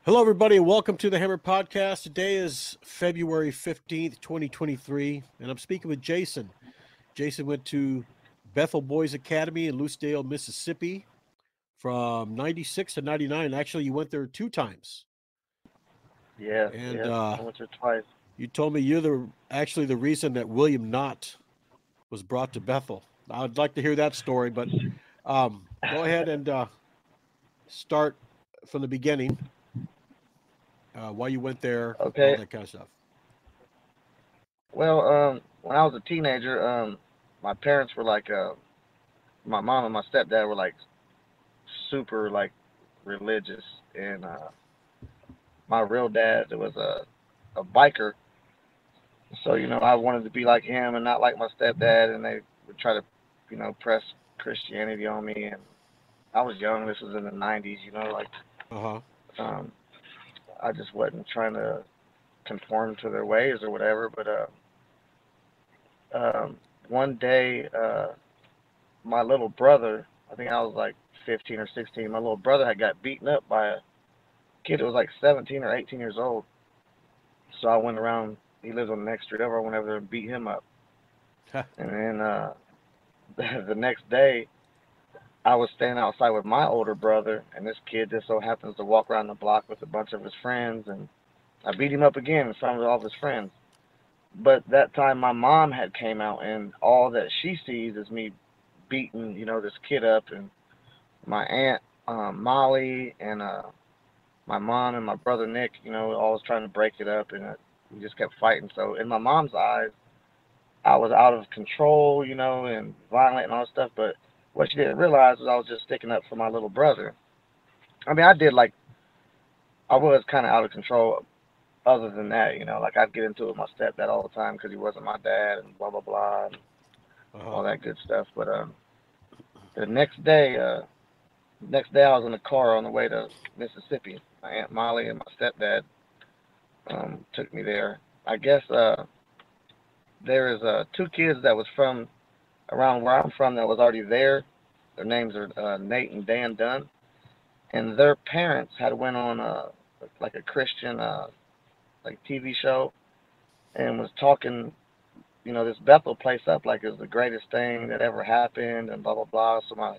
Hello, everybody, and welcome to the Hammer Podcast. Today is February 15th, 2023, and I'm speaking with Jason. Jason went to Bethel Boys Academy in Lucedale, Mississippi from 96 to 99. Actually, you went there two times. Yes, And yes, once or twice. you told me you're actually the reason that William Knott was brought to Bethel. I'd like to hear that story, but go ahead and start from the beginning, why you went there, all Okay. that kind of stuff. Well, when I was a teenager, my parents were like, my mom and my stepdad were like super like religious, and my real dad was a biker, so I wanted to be like him and not like my stepdad, and they would try to, press Christianity on me, and I was young. This was in the '90s, like Uh-huh. um, I just wasn't trying to conform to their ways or whatever, but one day, my little brother, I think I was like 15 or 16, my little brother had got beaten up by a kid that was like 17 or 18 years old. So I went around, he lives on the next street over, I went over there and beat him up. And then the next day, I was standing outside with my older brother, and this kid just so happens to walk around the block with a bunch of his friends, and I beat him up again in front of all of his friends. But that time my mom had came out, and all that she sees is me beating, this kid up, and my aunt Molly and my mom and my brother Nick, always trying to break it up, and we just kept fighting. So in my mom's eyes, I was out of control, and violent and all that stuff. But what she didn't realize was I was just sticking up for my little brother. I mean, I was kind of out of control. Other than that, like I'd get into it with my stepdad all the time because he wasn't my dad and blah blah blah and Uh-huh. all that good stuff. But the next day I was in the car on the way to Mississippi. My aunt Molly and my stepdad took me there. I guess there is two kids that was from around where I'm from that was already there. Their names are Nate and Dan Dunn, and their parents had went on like a Christian like TV show and was talking, this Bethel place up like it was the greatest thing that ever happened and blah blah blah. So my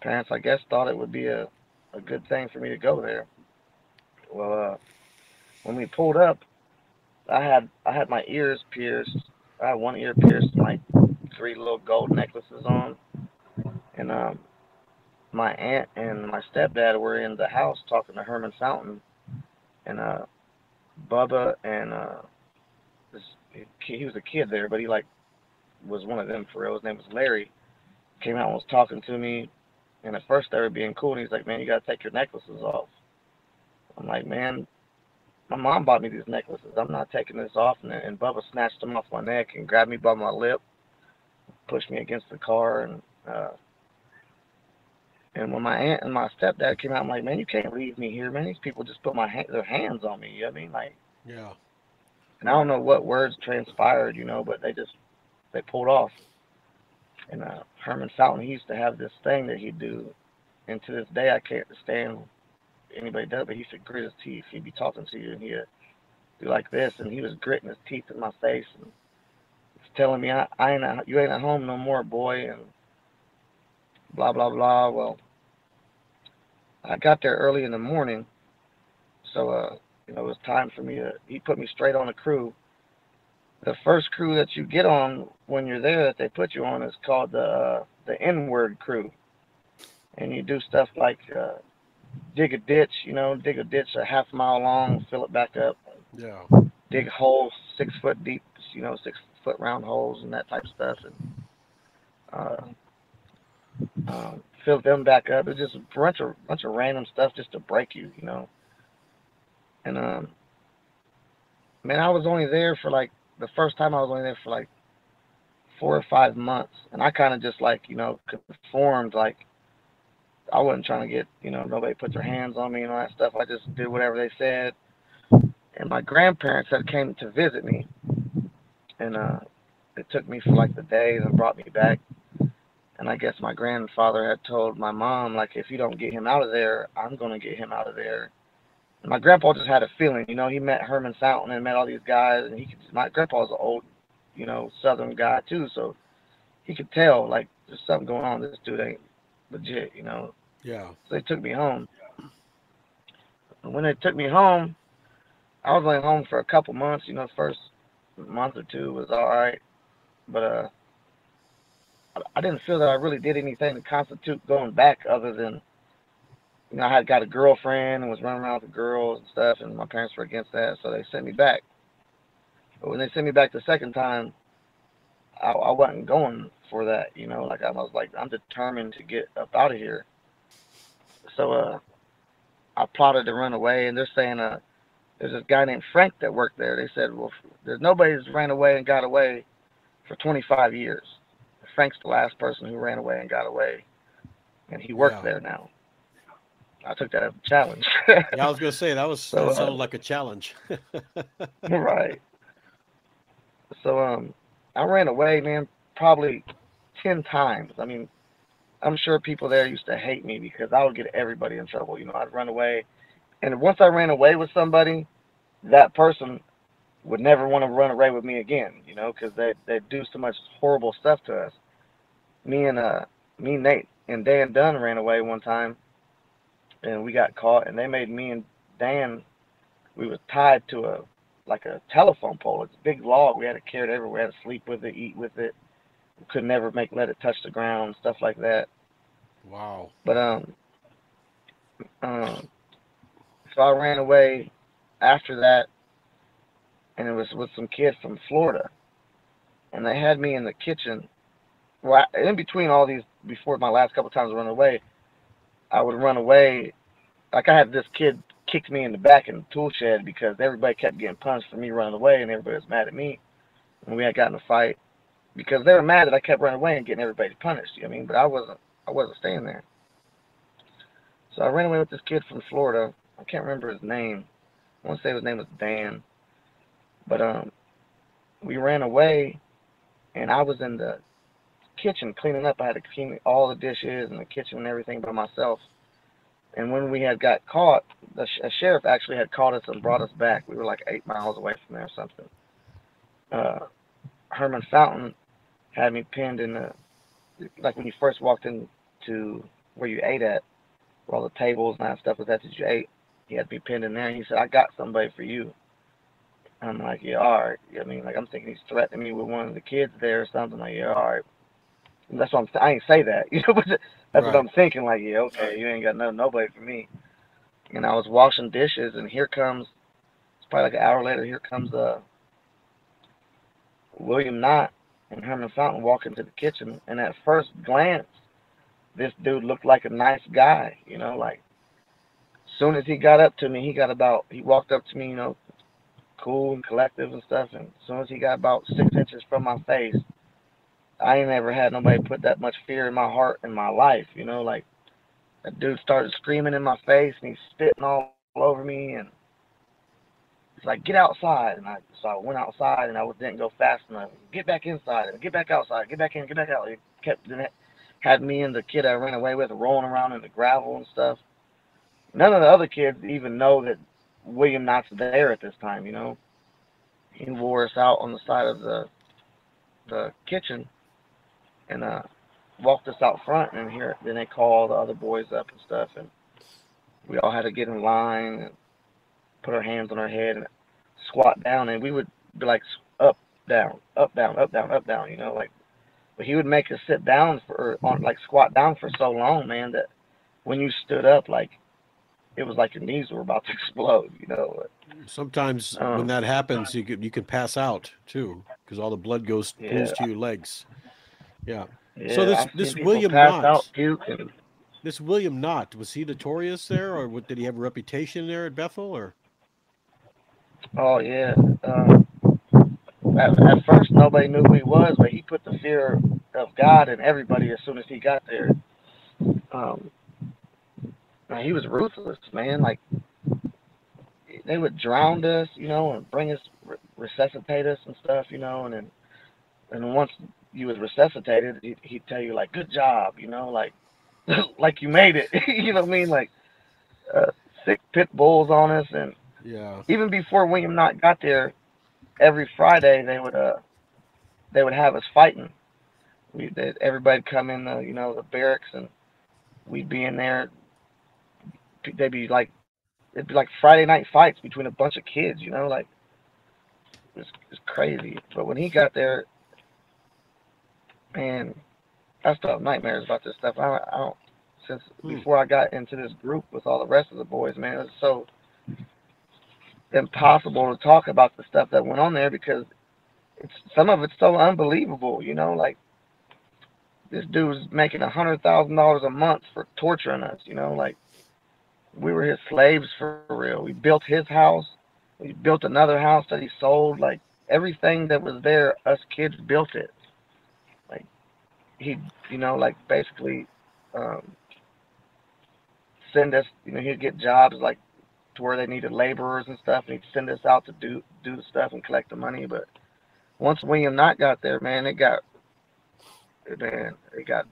parents, I guess, thought it would be a good thing for me to go there. Well, when we pulled up, I had my ears pierced. I had one ear pierced and like three little gold necklaces on, and my aunt and my stepdad were in the house talking to Herman Fountain, and Bubba and this he was a kid there, but he like was one of them for real. His name was Larry. Came out and was talking to me, and at first they were being cool. And he's like, "Man, you gotta take your necklaces off." I'm like, "Man, my mom bought me these necklaces. I'm not taking this off." And Bubba snatched them off my neck and grabbed me by my lip, pushed me against the car, uh, and when my aunt and my stepdad came out, I'm like, "Man, you can't leave me here, man. These people just put their hands on me." You know what I mean? Like, Yeah. and I don't know what words transpired, but they pulled off. And Herman Fountain, he used to have this thing that he'd do, and to this day I can't stand anybody does, but he used to grit his teeth. He'd be talking to you, and he'd do like this, and he was gritting his teeth in my face, and he's telling me, you ain't at home no more, boy, and blah blah blah. Well, I got there early in the morning, so it was time for me to. He put me straight on a crew. The first crew that you get on when you're there that they put you on is called the N-word crew, and you do stuff like dig a ditch, dig a ditch a half mile long, fill it back up, Yeah. dig holes 6 foot deep, 6 foot round holes and that type of stuff, and fill them back up. It's just a bunch of random stuff just to break you. And man, I was only there for like the first time I was only there for like 4 or 5 months, and I kind of just like conformed. Like I wasn't trying to get nobody put their hands on me and all that stuff. I just did whatever they said. And my grandparents had came to visit me, and they took me for like the day and brought me back. And I guess my grandfather had told my mom, like, if you don't get him out of there, I'm gonna get him out of there. My grandpa just had a feeling, you know. He met Herman Fountain and met all these guys, and my grandpa's an old, you know, Southern guy too, so he could tell like there's something going on. This dude ain't legit, you know. Yeah. So they took me home. And when they took me home, I was only home for a couple months. You know, first month or two was all right, but I didn't feel that I really did anything to constitute going back, other than, you know, I had got a girlfriend and was running around with the girls and stuff, and my parents were against that, so they sent me back. But when they sent me back the second time, I wasn't going for that, you know. Like I was like, I'm determined to get up out of here. So I plotted to run away, and they're saying there's this guy named Frank that worked there. They said, well, there's nobody that's ran away and got away for 25 years. Frank's the last person who ran away and got away, and he works Yeah. there now. I took that as a challenge. Yeah, I was gonna say that So sounded like a challenge. right. So I ran away, man, probably 10 times. I mean, I'm sure people there used to hate me because I would get everybody in trouble. You know, I'd run away, and once I ran away with somebody, that person would never want to run away with me again. You know, because they do so much horrible stuff to us. Me and Nate and Dan Dunn ran away one time, and we got caught, and they made me and Dan, we was tied to a like a telephone pole. It's a big log. We had to carry it everywhere. We had to sleep with it, eat with it. We could never let it touch the ground, stuff like that. Wow. But um, so I ran away after that, and it was with some kid from Florida, and they had me in the kitchen. Well, in between all these, before my last couple times of running away, I would run away. Like I had this kid kicked me in the back in the tool shed because everybody kept getting punched for me running away, and everybody was mad at me. And we had gotten a fight because they were mad that I kept running away and getting everybody punished. You know what I mean? But I wasn't staying there. So I ran away with this kid from Florida. I can't remember his name. I want to say his name was Dan. But we ran away, and I was in the kitchen cleaning up. I had to clean all the dishes and the kitchen and everything by myself. And when we had got caught, a sheriff actually had caught us and brought us back. We were like 8 miles away from there or something. Uh, Herman Fountain had me pinned in the, like when you first walked into where you ate at, where all the tables and that stuff was at that you ate. He had me pinned in there, and he said, "I got somebody for you." And I'm like, "Yeah, all right." I mean, like I'm thinking he's threatening me with one of the kids there or something. Like, "Yeah, all right." And that's what I ain't say that, you know, but that's what Right. I'm thinking. Like, "Yeah, okay, you ain't got nobody for me." And I was washing dishes, and here comes, it's probably like an hour later, here comes William Knott and Herman Fountain walk into the kitchen. And at first glance, this dude looked like a nice guy, you know, like as soon as he got up to me, he walked up to me, you know, cool and collective and stuff. And as soon as he got about 6 inches from my face, I ain't never had nobody put that much fear in my heart in my life, you know, like that dude started screaming in my face and he's spitting all over me, and he's like, "Get outside." So I went outside, and I didn't go fast enough. "Get back inside and get back outside. Get back in, get back out." He kept had me and the kid I ran away with rolling around in the gravel and stuff. None of the other kids even know that William Knott's there at this time, you know. He wore us out on the side of the kitchen, and walked us out front, and here then they call all the other boys up and stuff, and we all had to get in line and put our hands on our head and squat down, and we would be like up, down, up, down, up, down, up, down, you know, like. But he would make us sit down like squat down for so long, man, that when you stood up, like it was like your knees were about to explode, you know. Sometimes when Um, that happens, you can pass out too because all the blood pools yeah, to your legs. Yeah. So yeah, I've seen this people William pass out, Knott, puke, and was he notorious there, or did he have a reputation there at Bethel, or? oh yeah. At first, nobody knew who he was, but he put the fear of God in everybody as soon as he got there. Um, he was ruthless, man. Like they would drown us, you know, and bring us, resuscitate us and stuff, you know, and once you was resuscitated, he'd tell you like, "Good job," you know, like like you made it, you know what I mean, like uh, sick pit bulls on us, and Yeah. even before William Knott got there, every Friday they would have us fighting. Everybody'd come in the barracks, and we'd be in there. They'd be like it'd be like Friday night fights between a bunch of kids, like it's crazy. But when he got there, man, I still have nightmares about this stuff. I don't since before I got into this group with all the rest of the boys, man, it's so impossible to talk about the stuff that went on there because some of it's so unbelievable, like this dude's making $100,000 a month for torturing us, like we were his slaves for real. We built his house, we built another house that he sold, like everything that was there, us kids built it. Like he, like basically um, send us, he'd get jobs like to where they needed laborers and stuff, and he'd send us out to do the stuff and collect the money. But once William Knott got there, man, it got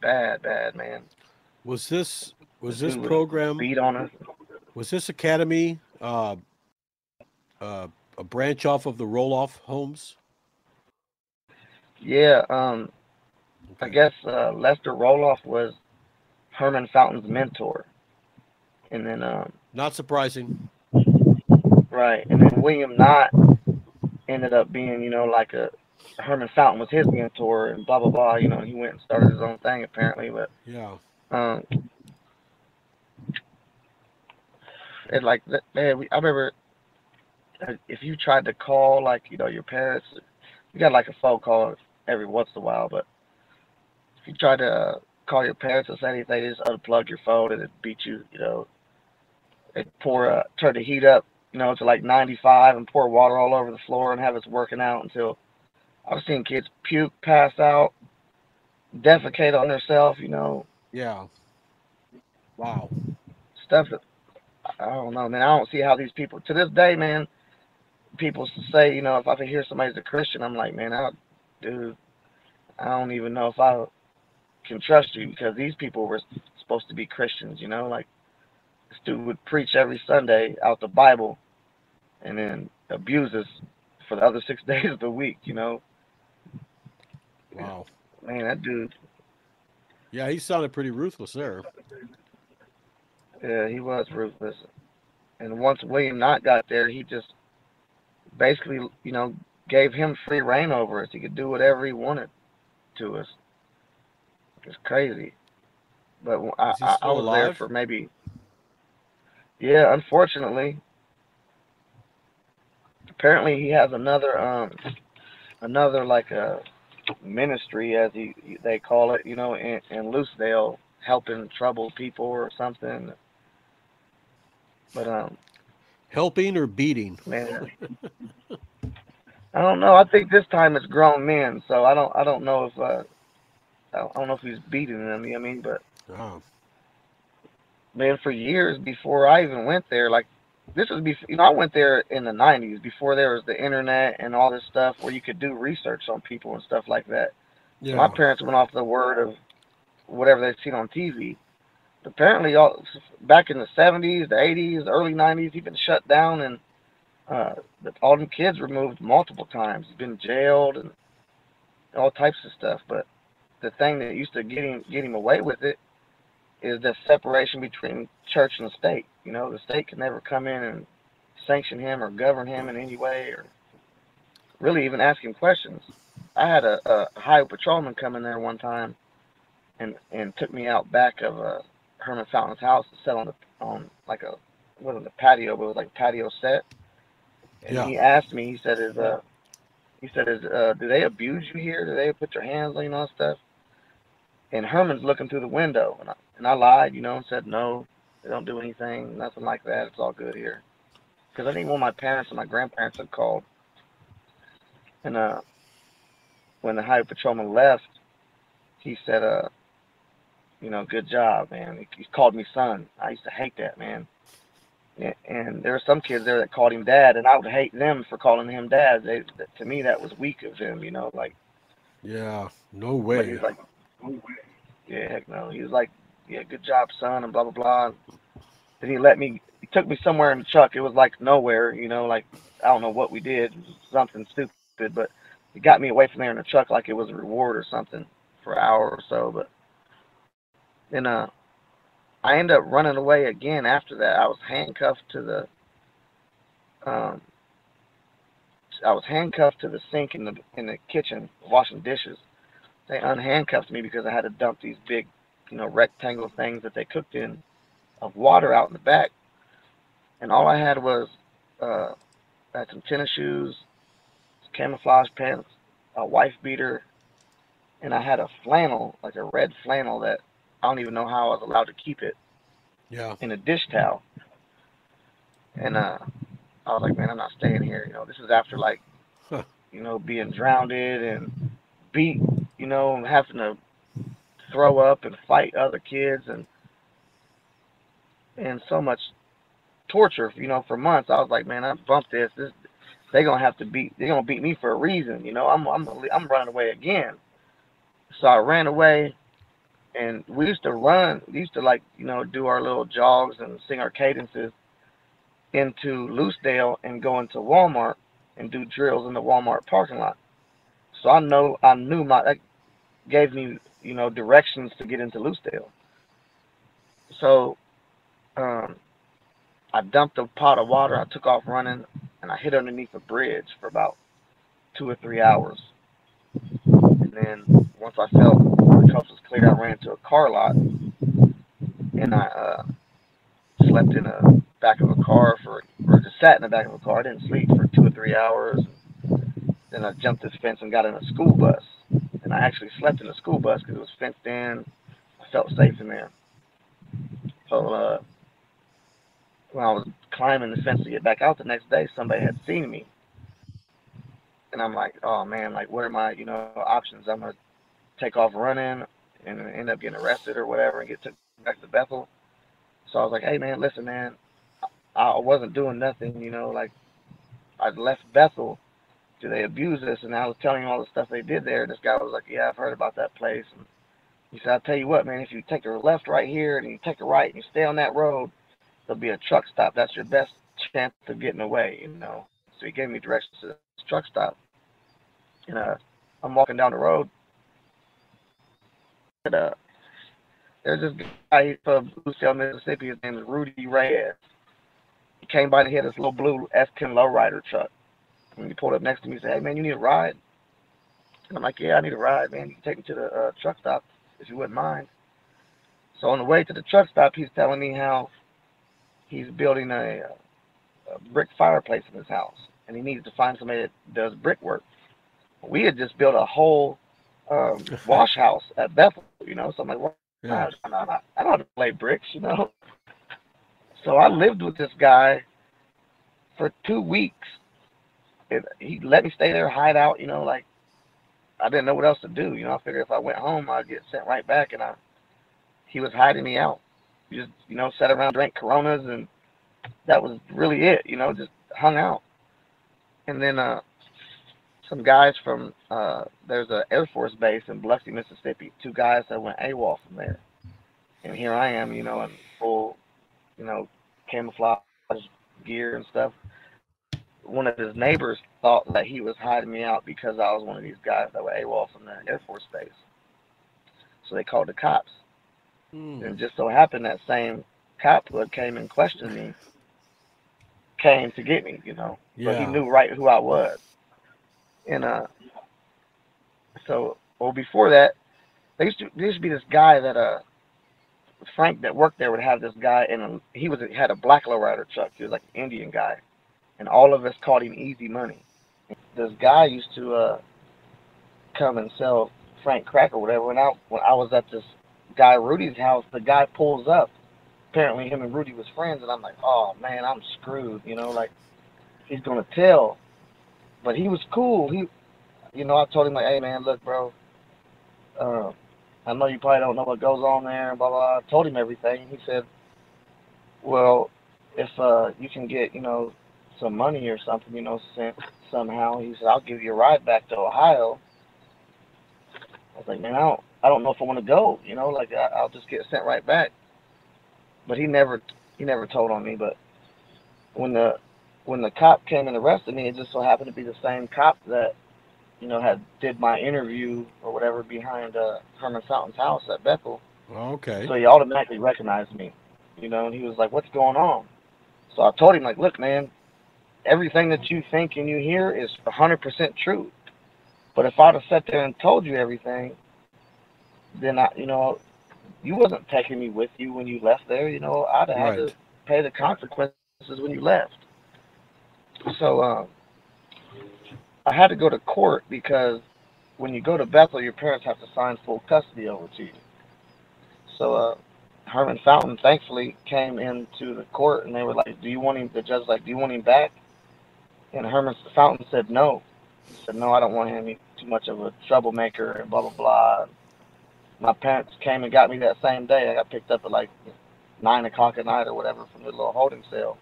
bad, man. Was this program beat on us? Was this academy a branch off of the roll-off homes? Yeah, I guess Lester Roloff was Herman Fountain's mentor, and then not surprising, right? And then William Knott ended up being, like Herman Fountain was his mentor, and blah blah blah. He went and started his own thing apparently, but yeah. It like man, I remember if you tried to call like your parents, you got like a phone call every once in a while, but if you tried to call your parents or say anything, they just unplug your phone and it'd beat you. They'd turn the heat up, to like 95 and pour water all over the floor and have us working out until I've seen kids puke, pass out, defecate on themselves. Yeah. Wow. Stuff that I don't know, man. I don't see how these people to this day, man. People say, if I hear somebody's a Christian, I'm like, man, dude, I don't even know if I can trust you because these people were supposed to be Christians, like this dude would preach every Sunday out the Bible and then abuse us for the other 6 days of the week, Wow. Man, that dude. Yeah, he sounded pretty ruthless there. Yeah, he was ruthless. And once William Knott got there, he just basically, gave him free reign over us. He could do whatever he wanted to us. It's crazy. But I was alive? there for maybe, yeah, unfortunately. Apparently he has another like a ministry as they call it, in Lucedale, helping troubled people or something. But helping or beating? Man, I don't know. I think this time it's grown men, so I don't know if I don't know if he's beating them. You know what I mean? But man, for years before I even went there, like this was before, I went there in the '90s before there was the internet and all this stuff where you could do research on people and stuff like that. Yeah. So my parents went off the word of whatever they'd seen on TV. Apparently, back in the '70s, the '80s, the early '90s, he's been shut down and all them kids removed multiple times. He's been jailed and all types of stuff. But the thing that used to get him away with it is the separation between church and state. The state can never come in and sanction him or govern him in any way or really even ask him questions. I had a highway patrolman come in there one time and took me out back of Herman Fountain's house to sit on like a wasn't a patio, but it was like a patio set. And he asked me, he said, do they abuse you here? Do they put your hands on you and all that stuff? And Herman's looking through the window, and I lied, and said no, they don't do anything, nothing like that. It's all good here. Because I think one of my parents and my grandparents had called, and when the highway patrolman left, he said, good job, man. He called me son. I used to hate that, man. And there were some kids there that called him dad, and I would hate them for calling him dad. To me, that was weak of them, like. Yeah, no way. But he's like, yeah, heck no. He was like, yeah, good job, son, and blah blah blah. Then he took me somewhere in the truck. It was like nowhere, you know, like I don't know what we did, something stupid, but it got me away from there in the truck like it was a reward or something for an hour or so. But then I ended up running away again after that. Um, I was handcuffed to the sink in the kitchen washing dishes. They unhandcuffed me because I had to dump these big, you know, rectangle things that they cooked in of water out in the back, and all I had was uh, I had some tennis shoes, camouflage pants, a wife beater, and I had a flannel, like a red flannel that I don't even know how I was allowed to keep it Yeah. in a dish towel. And I was like, man, I'm not staying here. You know, this is after like, Huh. you know, being drowned and beat, you know, and having to throw up and fight other kids and so much torture, you know, for months. I was like, man, I bumped this. They're gonna beat me for a reason. You know, I'm running away again. So I ran away, and we used to run. We used to like, you know, do our little jogs and sing our cadences into Lucedale and go into Walmart and do drills in the Walmart parking lot. So I knew that gave me, you know, directions to get into Lucedale. So um, I dumped a pot of water. I took off running, and I hid underneath a bridge for about 2 or 3 hours. And then once I felt the coast was clear, I ran to a car lot, and I slept in the back of a car or just sat in the back of a car. I didn't sleep for 2 or 3 hours. Then I jumped this fence and got in a school bus. And I actually slept in the school bus because it was fenced in. I felt safe in there. So when I was climbing the fence to get back out the next day, somebody had seen me. And I'm like, oh man, like what are my, you know, options? I'm gonna take off running and end up getting arrested or whatever and get took back to Bethel. So I was like, hey man, listen man, I wasn't doing nothing, you know, like I left Bethel. Do they abuse us? And I was telling him all the stuff they did there. This guy was like, yeah, I've heard about that place. And he said, I'll tell you what, man, if you take a left right here and you take a right and you stay on that road, there'll be a truck stop. That's your best chance of getting away, you know. So he gave me directions to this truck stop. And I'm walking down the road. And there's this guy, he's from Lucedale, Mississippi. His name is Rudy Reyes. He came by and he had this little blue S10 lowrider truck. And he pulled up next to me and said, hey, man, you need a ride? And I'm like, yeah, I need a ride, man. You can take me to the truck stop if you wouldn't mind. So on the way to the truck stop, he's telling me how he's building a brick fireplace in his house. And he needs to find somebody that does brickwork. We had just built a whole wash house at Bethel, you know. So I'm like, well, Yeah. I don't have to lay bricks, you know. So I lived with this guy for 2 weeks. He let me stay there, hide out, you know, like I didn't know what else to do. You know, I figured if I went home, I'd get sent right back. And he was hiding me out. We just, you know, sat around, drank Coronas, and that was really it. You know, just hung out. And then some guys from there's an Air Force base in Biloxi, Mississippi. Two guys that went AWOL from there. And here I am, you know, in full, you know, camouflage gear and stuff. One of his neighbors thought that he was hiding me out because I was one of these guys that were AWOL from the Air Force base. So they called the cops. And it just so happened that same cop who came and questioned me came to get me, you know. So he Yeah. knew right who I was. And so well before that, there used to be this guy that Frank that worked there would have this guy and had a black lowrider truck. He was like an Indian guy. And all of us called him Easy Money. This guy used to come and sell Frank crack or whatever. When I was at this guy Rudy's house, the guy pulls up. Apparently, him and Rudy was friends, and I'm like, oh man, I'm screwed. You know, like he's gonna tell. But he was cool. You know, I told him like, hey man, look, bro. Uh, I know you probably don't know what goes on there. Blah blah. I told him everything. He said, well, if you can get, you know, some money or something, you know, somehow, he said, I'll give you a ride back to Ohio. I was like, man, I don't know if I want to go, you know, like I'll just get sent right back. But he never told on me. But when the cop came and arrested me, it just so happened to be the same cop that had did my interview or whatever behind Herman Fountain's house at Bethel. Okay. So he automatically recognized me, and he was like, "What's going on?" So I told him, like, "Look, man, everything that you think and you hear is 100% true. But if I'd have sat there and told you everything, then you wasn't taking me with you when you left there. I'd have had to Right. pay the consequences when you left." So I had to go to court because when you go to Bethel, your parents have to sign full custody over to you. So Herman Fountain thankfully came into the court and they were like, "Do you want him?" The judge was like, "Do you want him back?" And Herman Fountain said no. He said, "No, I don't want him. He's too much of a troublemaker and blah blah blah." My parents came and got me that same day. I got picked up at like 9 o'clock at night or whatever from the little holding cell.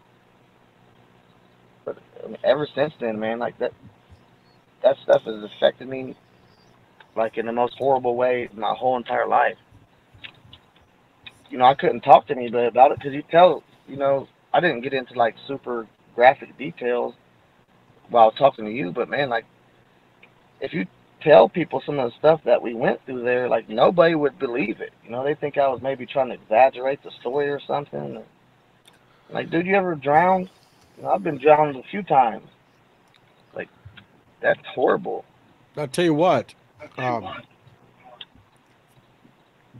But ever since then, man, like that stuff has affected me like in the most horrible way my whole entire life. I couldn't talk to anybody about it because I didn't get into like super graphic details while talking to you, but man, like if you tell people some of the stuff that we went through there, like nobody would believe it. They think I was maybe trying to exaggerate the story or something. Like, dude, you ever drowned? I've been drowned a few times. Like, that's horrible. I'll tell you what. Um,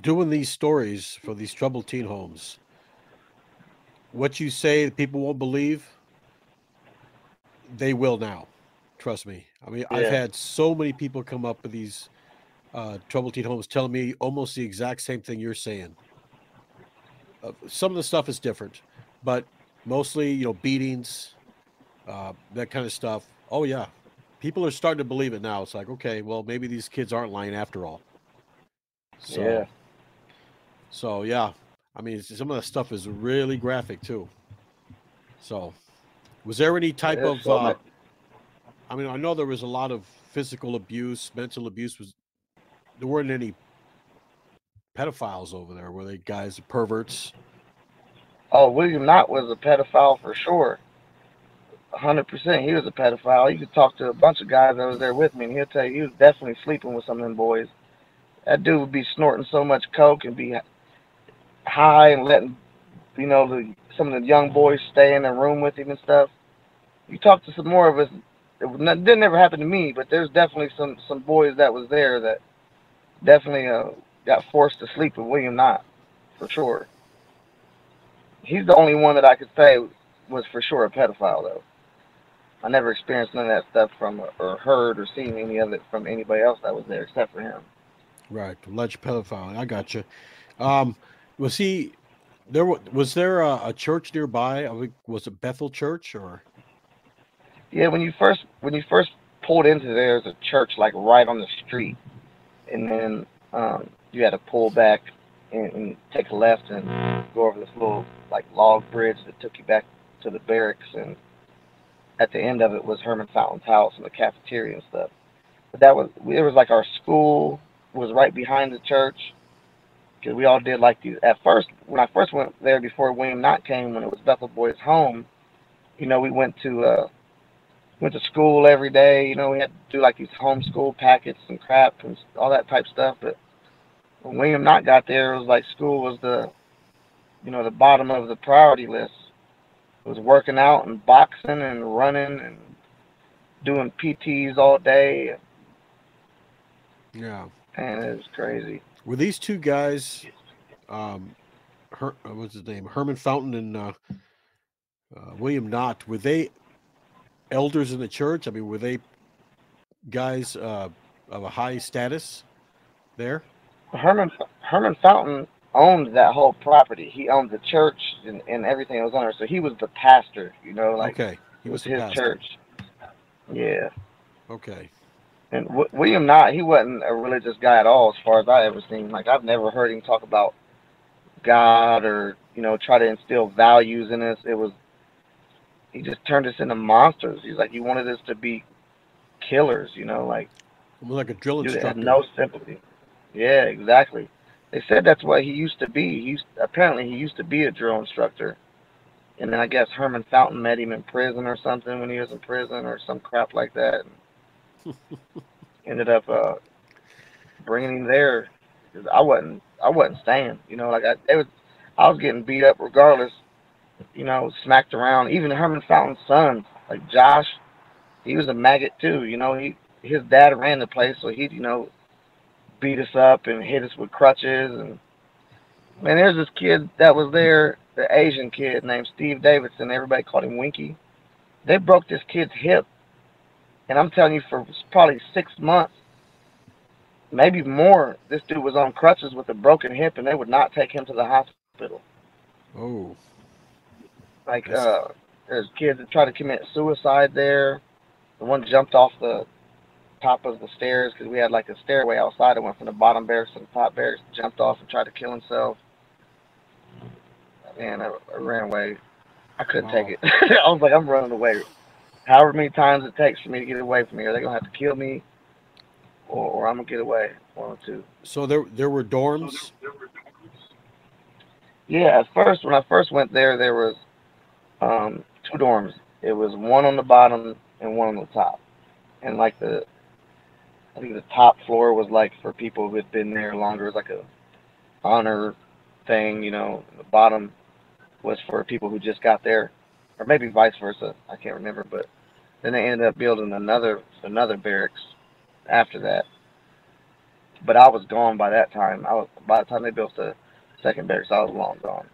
Doing these stories for these troubled teen homes, what you say that people won't believe, they will now. Trust me. I mean, I've Yeah, had so many people come up with these troubled teen homes telling me almost the exact same thing you're saying. Some of the stuff is different, but mostly, beatings, that kind of stuff. Oh yeah, people are starting to believe it now. It's like, okay, well, maybe these kids aren't lying after all. yeah. So, so yeah, I mean, some of that stuff is really graphic too. So, was there any type There's of? so much. I mean, I know there was a lot of physical abuse, mental abuse. Was there weren't any pedophiles over there? Were they guys perverts? Oh, William Knott was a pedophile for sure. 100%. He was a pedophile. You could talk to a bunch of guys that was there with me, and he'll tell you he was definitely sleeping with some of them boys. That dude would be snorting so much coke and be high and letting some of the young boys stay in the room with him and stuff. You talk to some more of us. Didn't ever happen to me, but there's definitely some boys that was there that definitely got forced to sleep with William Knott for sure. He's the only one that I could say was for sure a pedophile though. I never experienced none of that stuff from or heard or seen any of it from anybody else that was there except for him. Right, alleged pedophile. I got you. Um, was he there? Was there a church nearby? I think, was it Bethel Church or? Yeah, when you first pulled into there, there's a church like right on the street, and then you had to pull back and take a left and go over this little like log bridge that took you back to the barracks, and at the end of it was Herman Fountain's house and the cafeteria and stuff. But it was like our school was right behind the church because we all did like these. At first, when I first went there before William Knott came, when it was Bethel Boys Home, we went to school every day. We had to do like these homeschool packets and crap and all that type stuff. But when William Knott got there, it was like school was the bottom of the priority list. It was working out and boxing and running and doing PTs all day, Yeah. and it was crazy. Were these two guys? Um, what's his name? Herman Fountain and William Knott. Were they elders in the church? I mean, were they guys of a high status there? Herman Herman Fountain owned that whole property. He owned the church and everything that was on there. So he was the pastor. Like Okay, he it was was the his pastor. church. Yeah. Okay, And William Knott, he wasn't a religious guy at all, as far as I ever seen. Like I've never heard him talk about God or try to instill values in us. He just turned us into monsters. He's like he wanted us to be killers. Like almost like a drill dude had instructor. no sympathy. Yeah, exactly. They said that's what he used to be. Apparently he used to be a drill instructor, And then I guess Herman Fountain met him in prison or something when he was in prison or some crap like that. And ended up bringing him there. 'Cause I wasn't staying. You know, like I was getting beat up regardless. You know, smacked around. Even Herman Fountain's son, like Josh, he was a maggot too. You know, his dad ran the place, so he beat us up and hit us with crutches. And man, there's this kid that was there, the Asian kid named Steve Davidson. Everybody called him Winky. They broke this kid's hip, and I'm telling you, for probably 6 months, maybe more, this dude was on crutches with a broken hip, and they would not take him to the hospital. Oh, Like, that's there's kids that tried to commit suicide there. The one jumped off the top of the stairs because we had like a stairway outside. It went from the bottom barracks to the top barracks. Jumped off and tried to kill himself. Man, I ran away. I couldn't take wow. it. I was like, I'm running away. However many times it takes for me to get away from here, they're gonna have to kill me, or I'm gonna get away. One or two. So there were dorms. Yeah, at first when I first went there was two dorms. It was one on the bottom and one on the top. And like I think the top floor was like for people who had been there longer. It was like a honor thing, you know. The bottom was for people who just got there, or maybe vice versa. I can't remember. But then they ended up building another barracks after that. But I was gone by that time. I was by the time they built the second barracks, I was long gone.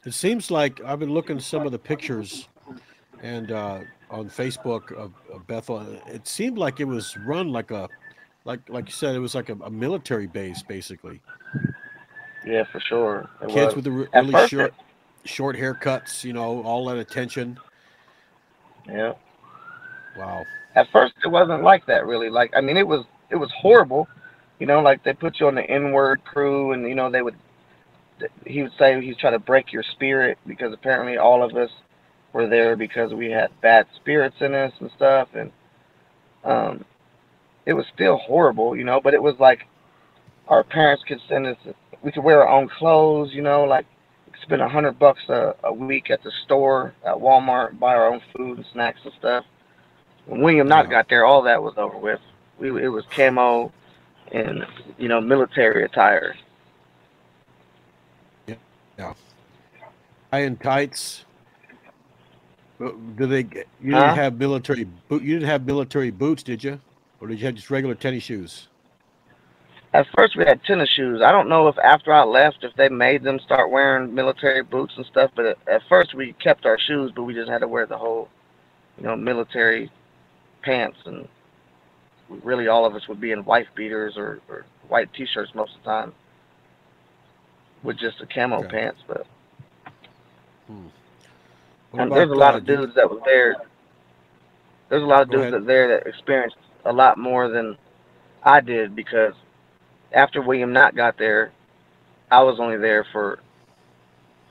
It seems like I've been looking at some of the pictures and on Facebook of Bethel. It seemed like it was run like like you said, it was like a military base basically. Yeah, for sure, it Kids was. with the At really first, it short haircuts, all that attention. yeah. Wow. At first, it wasn't like that really. Like I mean, it was horrible. You know, like they put you on the N-word crew, and he would say he's trying to break your spirit because apparently all of us were there because we had bad spirits in us and stuff, and um, it was still horrible, you know. But it was like our parents could send us, we could wear our own clothes, you know, like we could spend $100 a week at the store at Walmart, buy our own food and snacks and stuff. When William Knott Yeah. got there, all that was over with. It was camo and military attire. Yeah. Yeah. High and tights. Do they? You didn't Huh? have military boot. You didn't have military boots, did you? Or did you have just regular tennis shoes? At first, we had tennis shoes. I don't know if after I left, if they made them start wearing military boots and stuff. But at first, we kept our shoes, but we just had to wear the whole, military pants. And really, all of us would be in wife beaters or white t-shirts most of the time, with just the camo Okay. pants. But Hmm. What and there's a about lot of did? dudes that was there. There's a lot of Go dudes ahead. that there that experienced a lot more than I did because after William Knott got there, I was only there for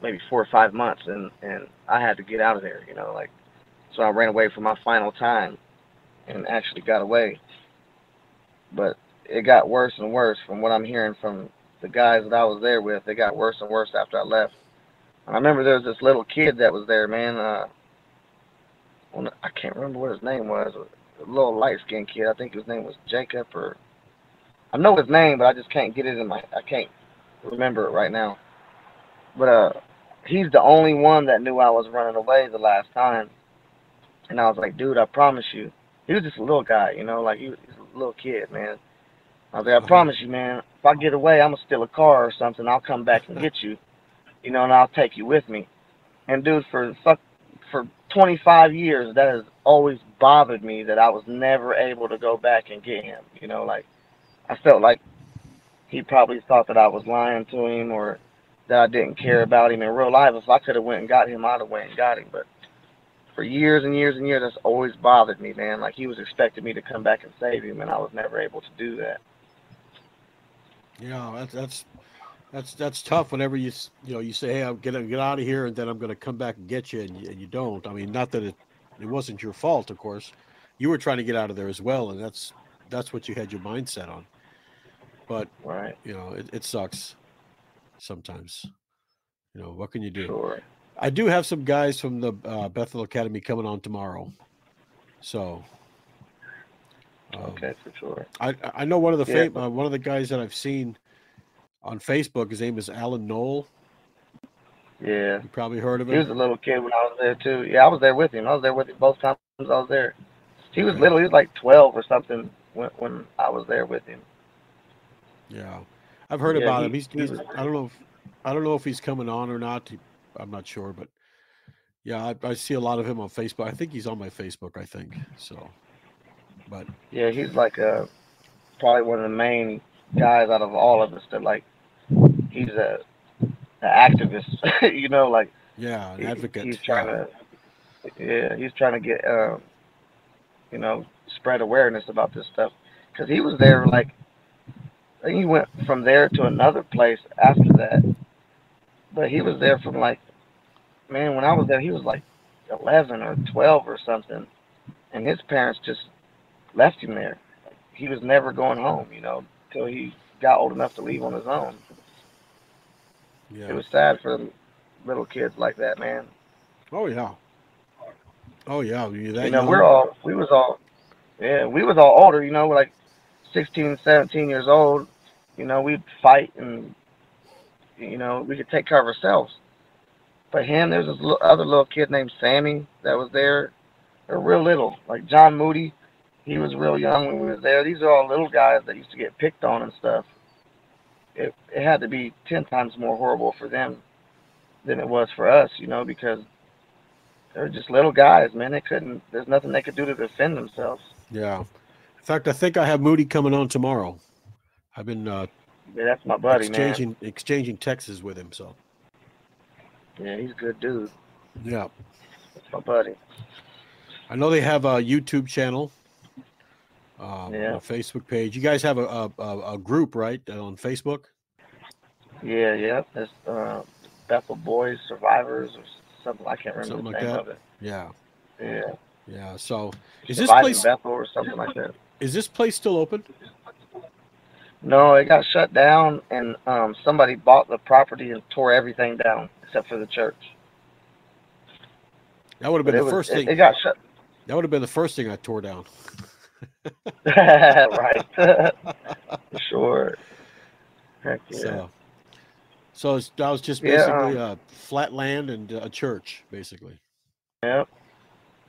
maybe 4 or 5 months, and I had to get out of there. Like so I ran away for my final time and actually got away. But it got worse and worse from what I'm hearing from the guys that I was there with. It got worse and worse after I left. And I remember there was this little kid that was there, man. I can't remember what his name was. A little light skinned kid. I think his name was Jacob, or I know his name, but I just can't get it in my. I can't remember it right now. But he's the only one that knew I was running away the last time. And I was like, dude, I promise you. He was just a little guy, like he's a little kid, man. I was like, I Uh promise you, man. If I get away, I'm gonna steal a car or something. I'll come back and huh. get you, and I'll take you with me. And dude, for 25 years, that has always bothered me that I was never able to go back and get him. Like I felt like he probably thought that I was lying to him or that I didn't care about him in real life. If I could have went and got him, I'd have went and got him. But for years and years and years, that's always bothered me, man. Like he was expecting me to come back and save him, and I was never able to do that. Yeah. That's tough. Whenever you say, "Hey, I'm gonna get out of here," and then I'm going to come back and get you, and you don't. I mean, not that it wasn't your fault, of course. You were trying to get out of there as well, and that's what you had your mindset on. But Right? it sucks. sometimes. You know, what can you do? Sure. I do have some guys from the Bethel Academy coming on tomorrow. So Okay, for sure. I know one of the Yeah. one of the guys that I've seen on Facebook. His name is Alan Knoll. Yeah. You probably heard of He him. was a little kid when I was there too. Yeah, I was there with him. I was there with him both times I was there. He was Okay. little. He was like 12 or something when I was there with him. Yeah, I've heard Yeah, about him. he He's was. I don't know if he's coming on or not. I'm not sure, but yeah, I see a lot of him on Facebook. I think he's on my Facebook. I think so. But Yeah, he's like probably one of the main guys out of all of us that like he's a an activist. You know, like yeah, an he's advocate. trying Yeah, to he's trying to get you know, spread awareness about this stuff because he was there like I think he went from there to another place after that, but he was there from like man when I was there he was like 11 or 12 or something, and his parents just left him there. He was never going home, you know, till he got old enough to leave on his own. It yeah. was sad for little kids like that, man. Oh yeah. Oh yeah. You're You that know, young. we was all older, you know, like 16, 17 years old. You know, we'd fight and, you know, we could take care of ourselves. But him, there's this other little kid named Sammy that was there. They're real little. Like John Moody, he was real young when we was there. These are all little guys that used to get picked on and stuff. It had to be 10 times more horrible for them than it was for us, you know, because they're just little guys, man. There's nothing they could do to defend themselves. Yeah. In fact, I think I have Moody coming on tomorrow. I've been Yeah, that's my buddy, man. exchanging texts with him. So Yeah, he's a good dude. yeah, That's my buddy. I know they have a YouTube channel, Yeah, a Facebook page. You guys have a group, right, on Facebook? yeah. That's Bethel Boys Survivors or something. I can't remember Something the like name that. of it. Yeah, Yeah, yeah. So is this Surviving place Bethel or something like that. still open? No, it got shut down, and somebody bought the property and tore everything down except for the church. That would have been But the first thing. it got shut. That would have been the first thing I tore down. Right. For sure. Heck yeah. So that was just Yeah. basically flat land and a church, basically. Yeah.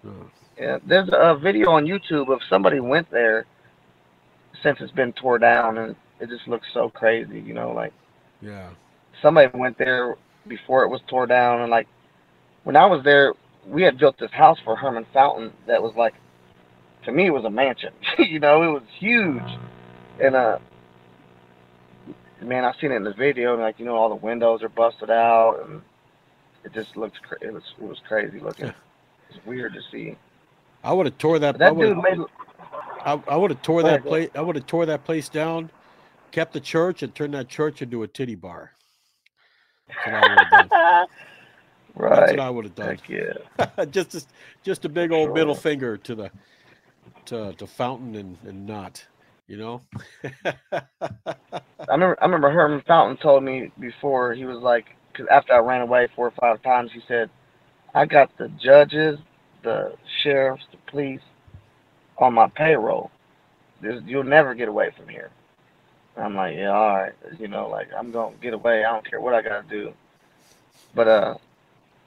Uh, Yeah. There's a video on YouTube of somebody went there since it's been tore down, and it just looks so crazy. You know, like yeah, somebody went there before it was tore down, and like when I was there, we had built this house for Herman Fountain that was like to me it was a mansion. You know, it was huge, and man, I seen it in the video, and like you know, all the windows are busted out, and it just looked it was crazy looking. It's weird to see. I would have tore that. But that dude made. I would have tore Go ahead, that go ahead. place. I would have tore that place down, kept the church, and turned that church into a titty bar. That's what I would have done. That's what Right. I would have done. Heck yeah. Just a big For old middle sure. finger to the to Fountain and Knott. You know. I remember Herman Fountain told me before he was like, cause after I ran away 4 or 5 times, he said, "I got the judges, the sheriffs, the police on my payroll. You'll never get away from here." And I'm like, "Yeah, all right. You know, like I'm gonna get away. I don't care what I gotta do." But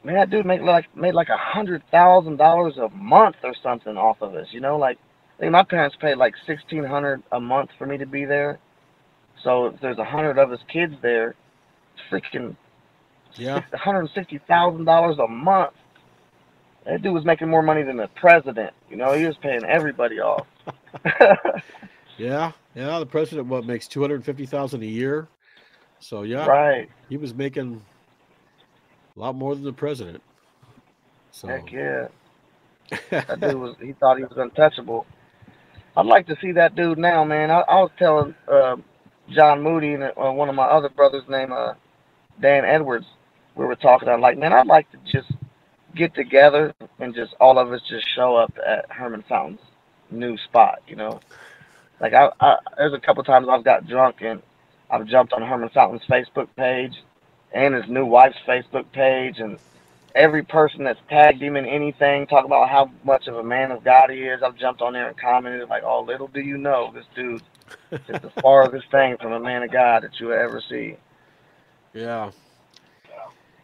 man, that dude made like $100,000 a month or something off of us. You know, like I think my parents paid like 1,600 a month for me to be there. So if there's 100 of us kids there, it's freaking Yeah. $160,000 a month. That dude was making more money than the president. You know, he was paying everybody off. Yeah. Yeah. The president makes 250,000 a year. So yeah, Right. he was making a lot more than the president. So Heck yeah. That dude he thought he was untouchable. I'd like to see that dude now, man. I was telling John Moody and one of my other brothers named Dan Edwards, we were talking. I'm like, man, I'd like to just get together and just all of us just show up at Herman Fountain's new spot, you know? Like there's a couple times I've got drunk and I've jumped on Herman Fountain's Facebook page and his new wife's Facebook page, and every person that's tagged him in anything, talk about how much of a man of God he is. I've jumped on there and commented like, "Oh, little do you know, this dude is the farthest thing from a man of God that you will ever see." Yeah.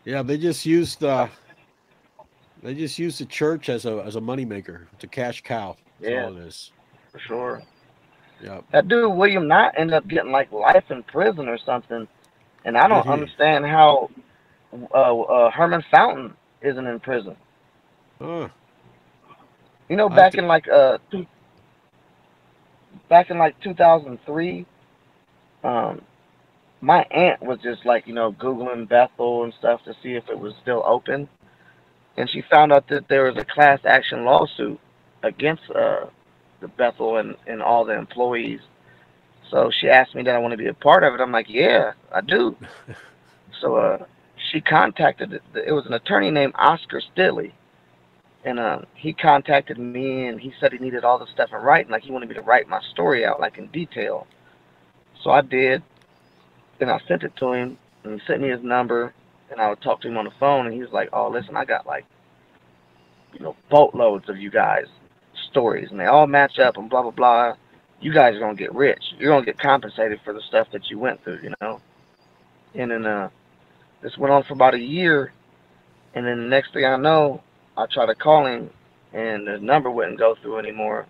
Yeah, they just used the church as a moneymaker. It's a cash cow. That's Yeah, all it is. for sure. Yep. That dude William Knott ended up getting like life in prison or something, and I Did don't he? understand how Herman Fountain isn't in prison. Huh. You know, I have to. back in like 2003, um, my aunt was just like, Googling Bethel and stuff to see if it was still open. And she found out that there was a class action lawsuit against the Bethel and all the employees. So she asked me that I want to be a part of it. I'm like, yeah, I do. So she contacted it was an attorney named Oscar Stilley. And he contacted me and he said he needed all the stuff in writing, like he wanted me to write my story out, like in detail. So I did. Then I sent it to him, and he sent me his number, and I would talk to him on the phone, and he was like, "Oh, listen, I got like, boatloads of you guys stories, and they all match up, and blah blah blah. You guys are gonna get rich. You're gonna get compensated for the stuff that you went through." And then this went on for about a year, and then the next thing I know, I tried to call him, and the number wouldn't go through anymore.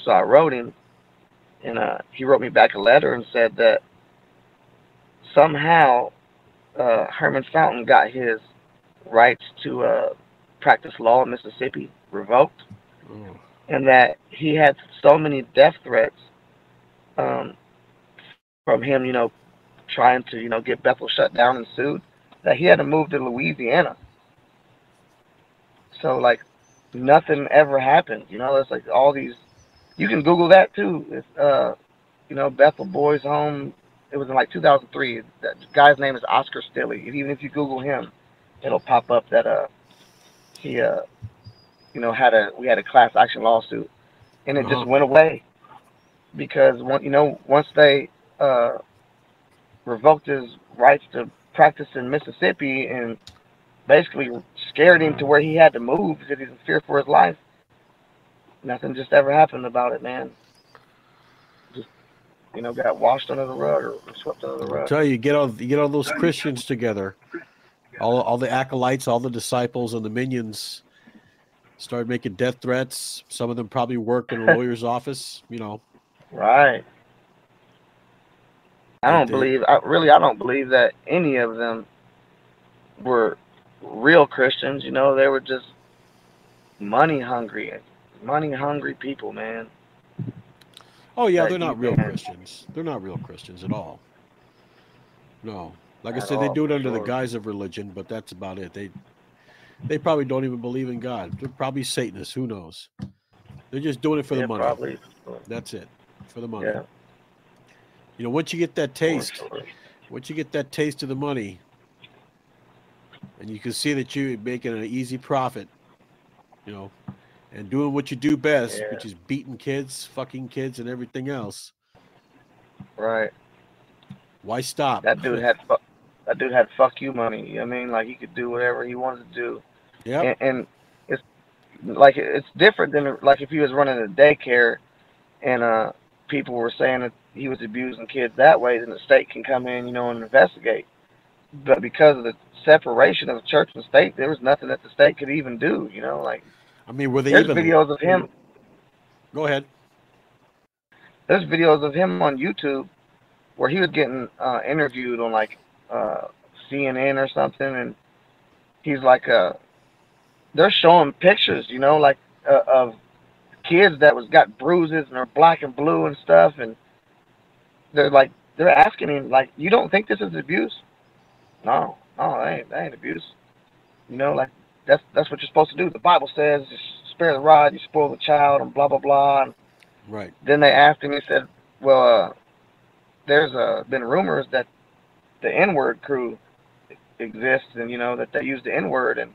So I wrote him, and he wrote me back a letter and said that somehow Herman Fountain got his rights to practice law in Mississippi revoked, Oh. and that he had so many death threats um, from him, trying to, get Bethel shut down and sued, that he had to move to Louisiana. So like nothing ever happened. It's like all these. You can Google that too. It's Bethel Boys Home. It was in like 2003. That guy's name is Oscar Stilley. Even if you Google him, it'll pop up that he we had a class action lawsuit, and it just Uh-huh. went away because once they uh, revoked his rights to practice in Mississippi and basically scared him to where he had to move because he's in fear for his life. Nothing just ever happened about it, man. Just got washed under the rug or swept under the I'll rug. tell you, you get all those Christians together, all the acolytes, all the disciples, and the minions started making death threats. Some of them probably worked in a lawyer's office. Right. They they I don't believe that any of them were real Christians. They were just money hungry people, man. Oh yeah, That they're he not real man Christians. They're not real Christians at all. No. Like I at said, they all do it for under the sure. guise of religion, but that's about it. They probably don't even believe in God. They're probably Satanists. Who knows? They're just doing it for the Yeah, money. probably. That's it. For the money. Yeah, Once you get that for taste, sure. once you get that taste of the money, and you can see that you're making an easy profit, you know, and doing what you do best, Yeah, which is beating kids, fucking kids, and everything else. right. Why stop? That dude had that dude had fuck you money. You know what I mean? Like he could do whatever he wanted to do, Yep. and it's like it's different than like if he was running a daycare and people were saying that he was abusing kids that way, then the state can come in, and investigate. But because of the separation of church and state, there was nothing that the state could even do. Like I mean, were they there's even? videos of him. Go ahead. There's videos of him on YouTube where he was getting interviewed on like uh, CNN or something, and he's like, they're showing pictures, like of kids that was got bruises and are black and blue and stuff, and they're asking him like, you don't think this is abuse? No, no, that ain't abuse. Like that's what you're supposed to do. The Bible says, just spare the rod, you spoil the child, and blah blah blah. And Right. then they asked him, he said, well, there's been rumors that the N-word crew exists, and that they use the N-word. And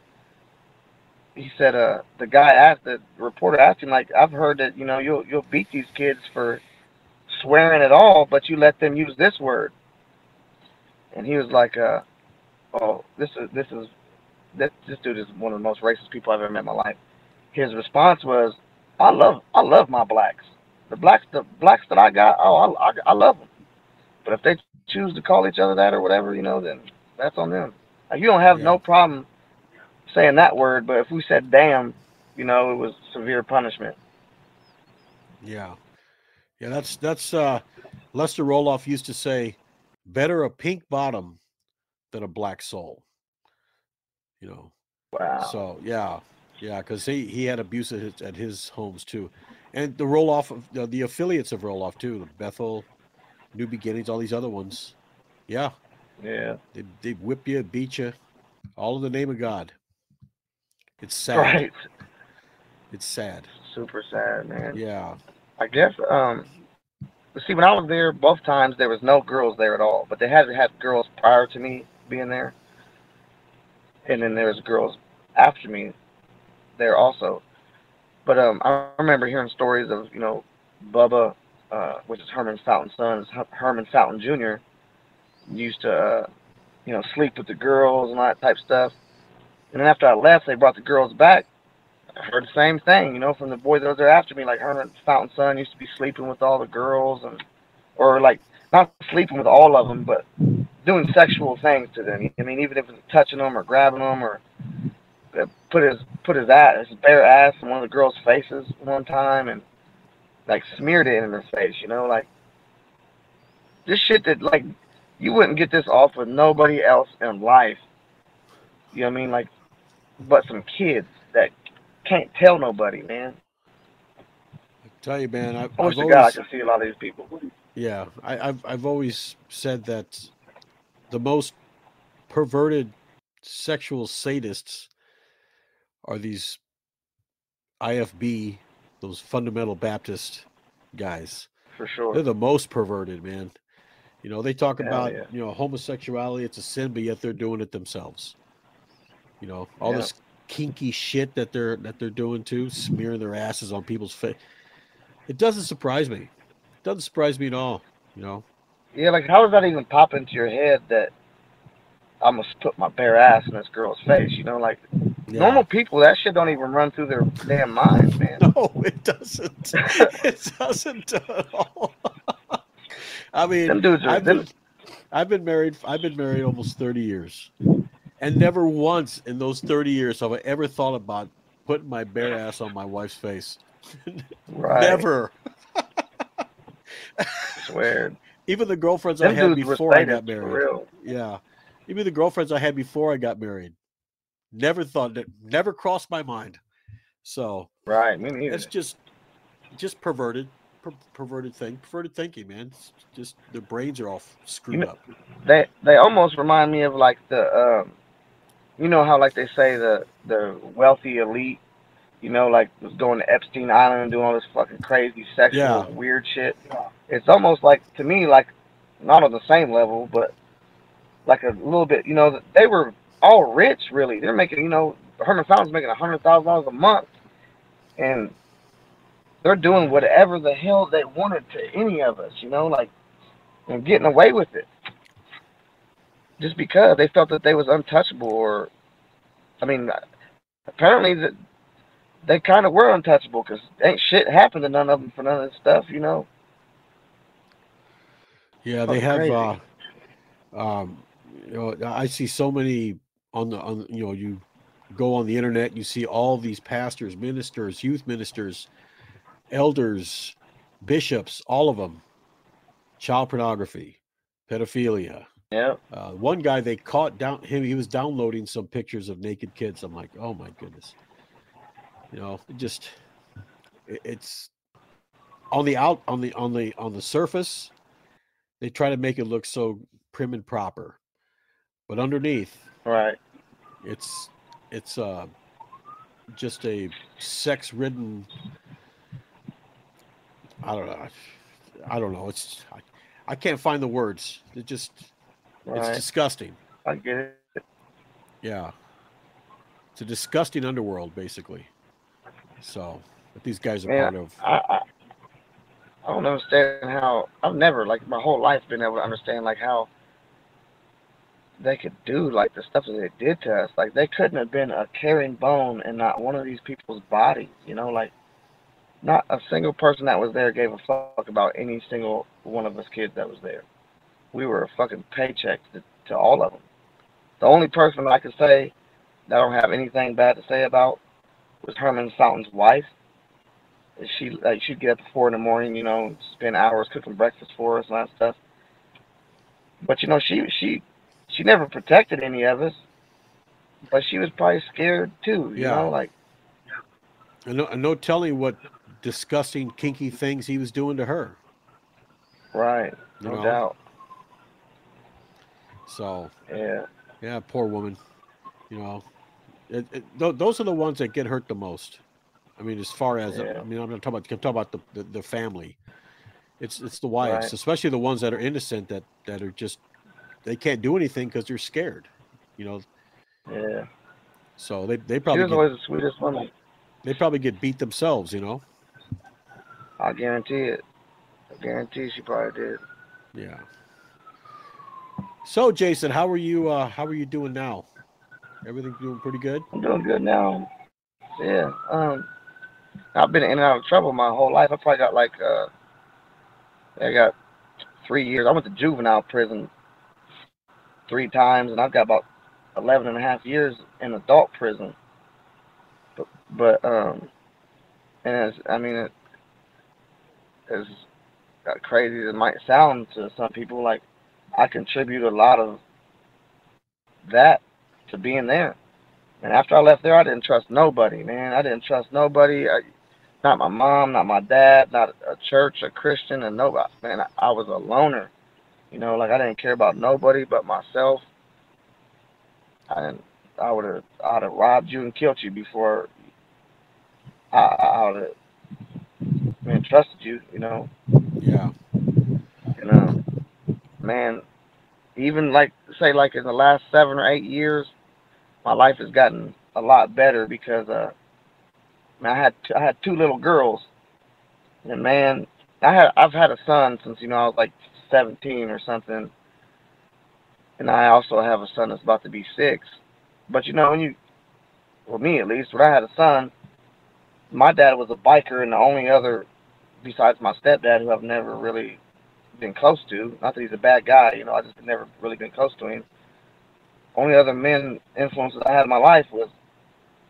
he said, the reporter asked him, like, I've heard that you'll beat these kids for swearing at all, but you let them use this word. And he was like, oh, this dude is one of the most racist people I've ever met in my life. His response was, I love my blacks. The blacks that I got, oh, I love them. But if they choose to call each other that or whatever, then that's on them. Like, you don't have Yeah, no problem saying that word, but if we said damn, it was severe punishment. yeah, yeah. That's Lester Roloff used to say, "Better a pink bottom than a black soul." You know. Wow. So yeah, yeah, because he had abuse at his homes too, and the Roloff of the affiliates of Roloff too, the Bethel, New Beginnings, all these other ones. Yeah, Yeah. they whip you, beat you, all in the name of God. It's sad. Right. It's sad. Super sad, man. Yeah. I guess see, when I was there, both times there was no girls there at all, but they had girls prior to me being there, and then there was girls after me there also. But I remember hearing stories of Bubba, which is Herman Fountain's son, Herman Fountain Jr. used to sleep with the girls and all that type stuff. And then after I left, they brought the girls back. I heard the same thing, from the boy that was there after me. Like, Herman Fountain's son used to be sleeping with all the girls, or like not sleeping with all of them, but doing sexual things to them. I mean, even if it's touching them or grabbing them, or put his bare ass in one of the girls' faces one time, and like smeared it in her face. Like, this shit that, like, you wouldn't get this off with nobody else in life. You know what I mean? Like, but some kids that can't tell nobody, man. I tell you, man, I wish I've to God I always could see a lot of these people. yeah, I've always said that the most perverted sexual sadists are these IFB, those fundamental Baptist guys. For They're sure. the most perverted, man. They talk Hell about, yeah. homosexuality, it's a sin, but yet they're doing it themselves. All Yeah. this kinky shit that they're doing too, smearing their asses on people's face. It doesn't surprise me. It doesn't surprise me at all, you know. Yeah, like, how does that even pop into your head that I must put my bare ass in this girl's face? Like, Yeah. normal people, that shit don't even run through their damn minds, man. No, it doesn't. It doesn't at all. I mean, Them dudes are I've them. been I've been married almost 30 years. And never once in those 30 years have I ever thought about putting my bare ass on my wife's face. Right. Never. Swear. Even the girlfriends I Them had dudes were before I got sadists for married. real. Yeah. Even the girlfriends I had before I got married. Never thought that, never crossed my mind. So Right. Me it's neither. just perverted thinking, man. It's just their brains are all You screwed know, up. they almost remind me of, like, how, like, they say the wealthy elite, like, was going to Epstein Island and doing all this fucking crazy sexual Yeah. weird shit. It's almost like, to me, like, not on the same level, but like a little bit. They were all rich, really. They're making, Herman Fountain's making $100,000 a month, and they're doing whatever the hell they wanted to any of us, like, and getting away with it just because they felt that they was untouchable. Or, I mean, apparently that they kind of were untouchable, because ain't shit happened to none of them for none of this stuff. Yeah, they Fucking have crazy. I see so many on you go on the internet, you see all these pastors, ministers, youth ministers, elders, bishops, all of them, child pornography, pedophilia. Yeah. One guy they caught down him. He was downloading some pictures of naked kids. I'm like, oh my goodness. It just it's on the surface. They try to make it look so prim and proper, but underneath, Right. it's it's just a sex-ridden. I don't know. I don't know. I can't find the words. It's Right. disgusting. I get it. Yeah, it's a disgusting underworld, basically. So that these guys are Man, part of. I don't understand how I've never, like, my whole life been able to understand, like, how they could do, like the stuff that they did to us. Like they couldn't have been a caring bone in not one of these people's bodies. You know, like not a single person that was there gave a fuck about any single one of us kids that was there. We were a fucking paycheck to all of them. The only person I could say that I don't have anything bad to say about was Herman Fountain's wife. She'd get up at 4 in the morning, spend hours cooking breakfast for us and that stuff. But she never protected any of us. But she was probably scared too, Yeah. like And no telling what disgusting, kinky things he was doing to her. right, You no know. doubt. So Yeah, yeah, poor woman. You know, those are the ones that get hurt the most. I mean, as far as yeah, I'm talking about the family. It's the right, wives, especially the ones that are innocent that are just they can't do anything because they're scared. You know, yeah. so She was always the sweetest woman. they probably get beat themselves. You know. I guarantee it. I guarantee she probably did. Yeah. So Jason, how are you? How are you doing now? Everything doing pretty good? I'm doing good now. Yeah. I've been in and out of trouble my whole life. I probably got I got 3 years. I went to juvenile prison 3 times, and I've got about 11 and a half years in adult prison. But and as crazy as it might sound to some people, like I contribute a lot of that to being there. And after I left there, I didn't trust nobody, man. I didn't trust nobody. Not my mom, not my dad, not a church, a Christian, and nobody. Man, I was a loner. Like I didn't care about nobody but myself. I didn't. I'd have robbed you and killed you before I would have, man, trusted you. Yeah. And man, even like say like in the last 7 or 8 years, my life has gotten a lot better because man, I had 2 little girls, and man, I've had a son since I was like 17 or something, and I also have a son that's about to be 6. But well, me at least, when I had a son, my dad was a biker, and the only other besides my stepdad who I've never really been close to, not that he's a bad guy, I just never really been close to him. Only other men influences I had in my life was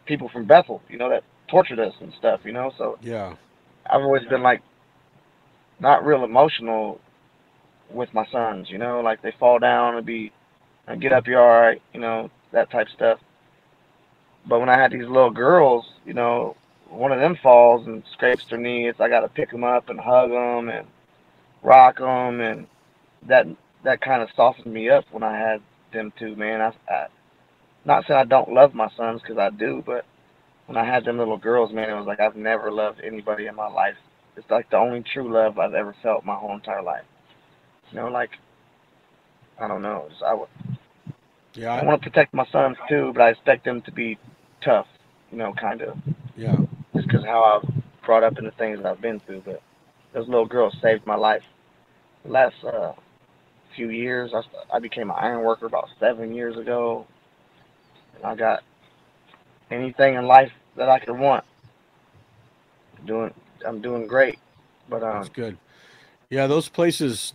people from Bethel, that tortured us and stuff, So Yeah. I've always been like not real emotional with my sons, like they fall down and get up, you're all right, that type stuff. But when I had these little girls, one of them falls and scrapes their knee. I got to pick them up and hug them and rock them, and that that kind of softened me up when I had them too, man. Not saying I don't love my sons because I do, but when I had them little girls, man, it was like I've never loved anybody in my life. It's like the only true love I've ever felt my whole entire life. Like I don't know, I Yeah. want to protect my sons too, but I expect them to be tough, kind of, Yeah. just because how I've brought up and the things that I've been through. But those little girls saved my life. The last few years, I became an iron worker about 7 years ago, and I got anything in life that I could want. Doing, I'm doing great, but That's good. Yeah, those places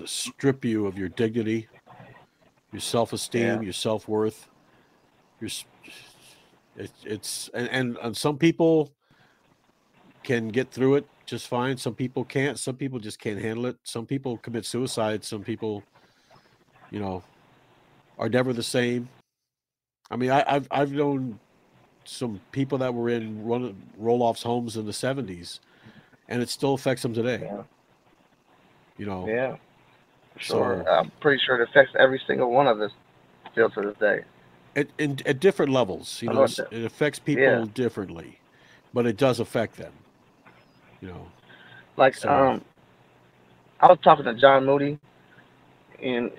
strip you of your dignity, your yeah, self-esteem, your self-worth. Your s- it's and some people can get through it just fine. Some people can't. Some people just can't handle it. Some people commit suicide. Some people, you know, are never the same. I mean, I've known some people that were in roll-offs homes in the '70s, and it still affects them today. yeah, You know, yeah, sure. so I'm pretty sure it affects every single one of us still to this day. at different levels, I know it does. it affects Yeah, people differently, but it does affect them. You know, like so I was talking to John Moody, and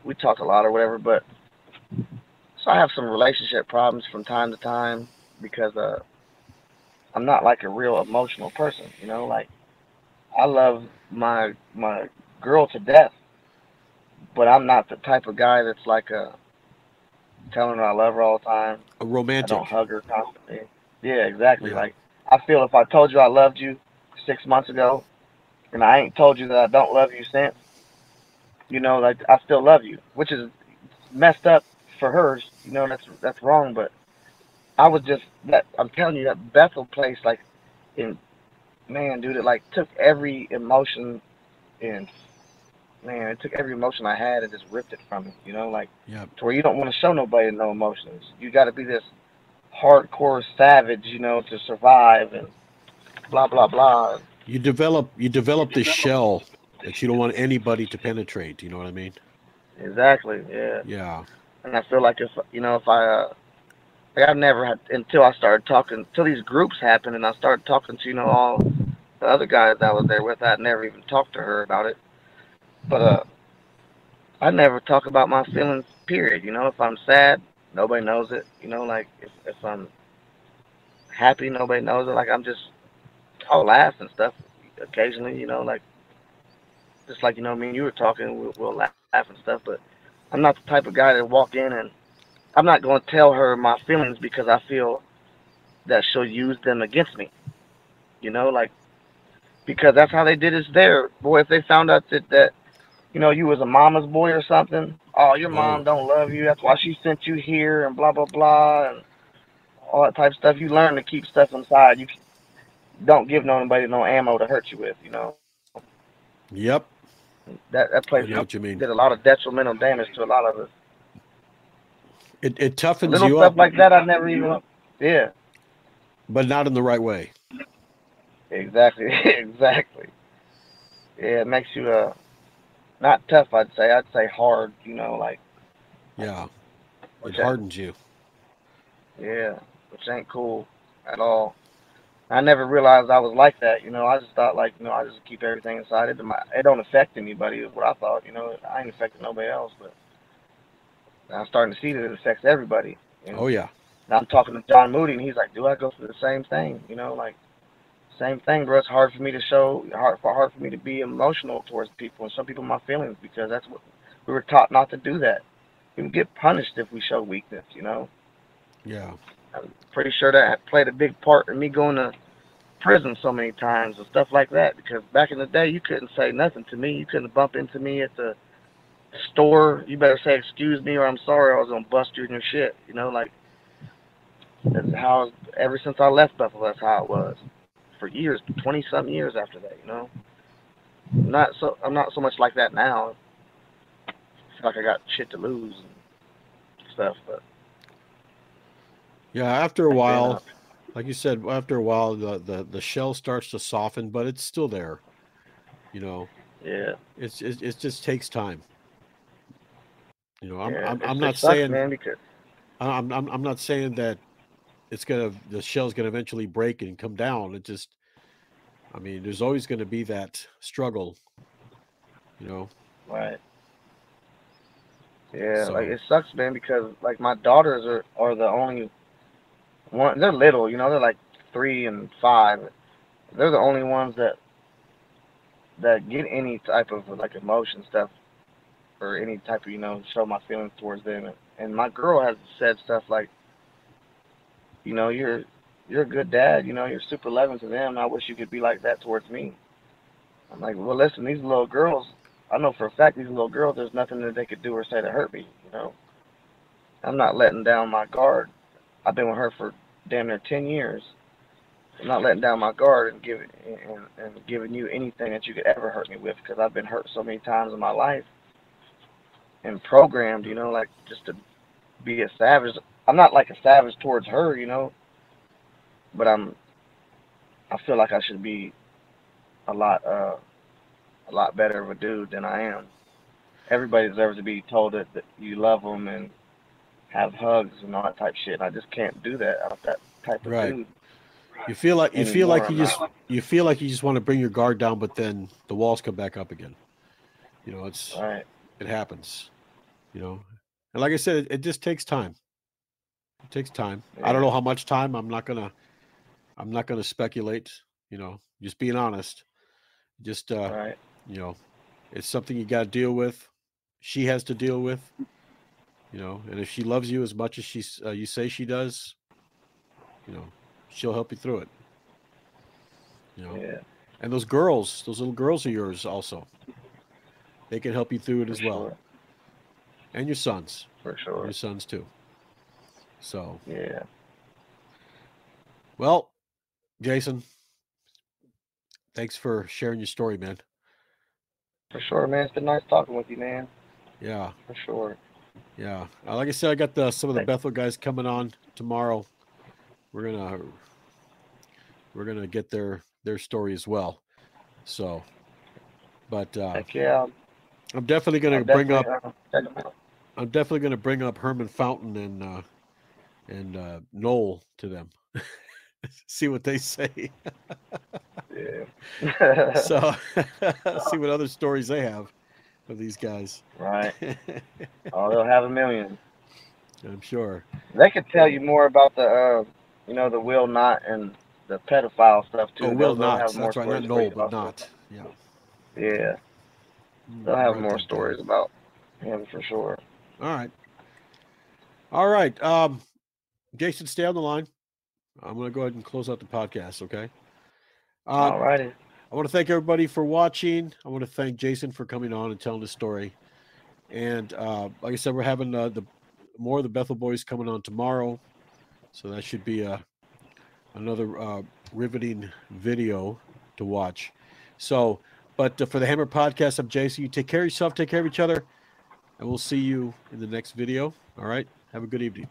we talk a lot or whatever, but so I have some relationship problems from time to time because I'm not like a real emotional person, Like I love my girl to death, but I'm not the type of guy that's like telling her I love her all the time. A I don't romantic. hug her constantly. Yeah, exactly. Yeah. Like I feel if I told you I loved you 6 months ago, and I ain't told you that I don't love you since, like I still love you, which is messed up for hers. That's wrong. But I was just that I'm telling you that Bethel place, like, in man, dude, it like took every emotion and man, it took every emotion I had and just ripped it from me. Like Yeah. to where you don't want to show nobody no emotions. You got to be this hardcore savage, to survive and blah blah blah. You develop this shell that you don't want anybody to penetrate. You know what I mean? Exactly, yeah. Yeah. And I feel like if I like I've never had until I started talking until these groups happened and I started talking to all the other guys that I was there with. I'd never even talked to her about it, but I never talk about my feelings. Period. If I'm sad, nobody knows it. Like if I'm happy, nobody knows it. Like I'll laugh and stuff occasionally. Like just like me and you were talking, we'll laugh and stuff. But I'm not the type of guy to walk in and I'm not going to tell her my feelings because I feel that she'll use them against me. Like because that's how they did us there. Boy, if they found out that you was a mama's boy or something. Oh, your mom Oh. don't love you. That's why she sent you here and blah blah blah and all that type of stuff. You learn to keep stuff inside. You don't give nobody no ammo to hurt you with. Yep. That place I know what you did mean. a lot of detrimental damage to a lot of us. It toughens Little you stuff up, like that I never even. Yeah, but not in the right way. exactly, exactly. Yeah, it makes you not tough. I'd say hard. Like Yeah. It which hardens you. yeah, which ain't cool at all. I never realized I was like that. I just thought like I just keep everything inside. It don't affect anybody. Is what I thought. I ain't affecting nobody else, but now I'm starting to see that it affects everybody. And Oh yeah. now I'm talking to John Moody, and he's like, "Do I go through the same thing?" Like same thing, bro. It's hard for me to hard for me to be emotional towards people and show people my feelings because that's what we were taught not to do that. We would get punished if we show weakness. Yeah. I'm pretty sure that played a big part in me going to prison so many times and stuff like that because back in the day you couldn't say nothing to me. You couldn't bump into me at the store. You better say excuse me or I'm sorry. I was gonna bust you in your shit. Like that's how ever since I left Buffalo. That's how it was for years, 20 something years after that. I'm not so much like that now. I feel like I got shit to lose and stuff. But Yeah. After a back then, while, like you said, after a while, the shell starts to soften, but it's still there. You know, yeah, it just takes time. You know, I'm yeah, I'm it I'm just not sucks, saying man. Because I'm not saying that the shell's gonna eventually break and come down. I mean, there's always gonna be that struggle. You know, right, yeah, like so it sucks, man. Because like my daughters are the only one. They're little, they're like 3 and 5. They're the only ones that get any type of like emotion stuff or any type of show my feelings towards them. And my girl has said stuff like, you're a good dad. You're super loving to them. I wish you could be like that towards me. I'm like, well, listen, these little girls. I know for a fact these little girls. There's nothing that they could do or say to hurt me. I'm not letting down my guard. I've been with her for damn near 10 years. I'm not letting down my guard and giving you anything that you could ever hurt me with because I've been hurt so many times in my life and programmed, like just to be a savage. I'm not like a savage towards her, but I feel like I should be a lot a lot better of a dude than I am. Everybody deserves to be told that you love them and have hugs and all that type of shit. I just can't do that. I'm not that type of right. dude You feel like anymore. I'm not. you just want to bring your guard down, but then the walls come back up again. You know, Right. it happens. You know, and like I said, it just takes time. It takes time. I don't Yeah. know how much time. I'm not gonna speculate. You know, just being honest. Just Right. you know, it's something you got to deal with. she has to deal with, you know, and if she loves you as much as you say she does, you know, she'll help you through it, you know. Yeah, And those girls, those little girls of yours also, they can help you through it for as well. sure. And your sons, For sure. your sons too. So, Yeah. well, Jason, thanks for sharing your story, man. For sure, man. It's been nice talking with you, man. Yeah, For sure. yeah. Like I said, I got some of the Thank Bethel guys coming on tomorrow. We're gonna we're gonna get their story as well. So, but Heck yeah. I'm definitely I'll gonna bring definitely up check them out. I'm definitely gonna bring up Herman Fountain and Noel to them. See what they say. Yeah. So see what other stories they have of these guys. Right. Oh, they'll have a million. I'm sure. They could tell you more about the Will Knott and the pedophile stuff Oh, too. Will They'll have Knott. more That's right. Not stories for Noel, you but about stuff. Knott. Yeah. Yeah, they'll I'll have write more that down. stories about him for sure. All right. All right. Jason, stay on the line. I'm going to go ahead and close out the podcast, okay? Alrighty. I want to thank everybody for watching. I want to thank Jason for coming on and telling the story. And like I said, we're having the more of the Bethel Boys coming on tomorrow. So that should be another riveting video to watch. So, but for the Hammer Podcast, I'm Jason. You take care of yourself, take care of each other, and we'll see you in the next video. All right. Have a good evening.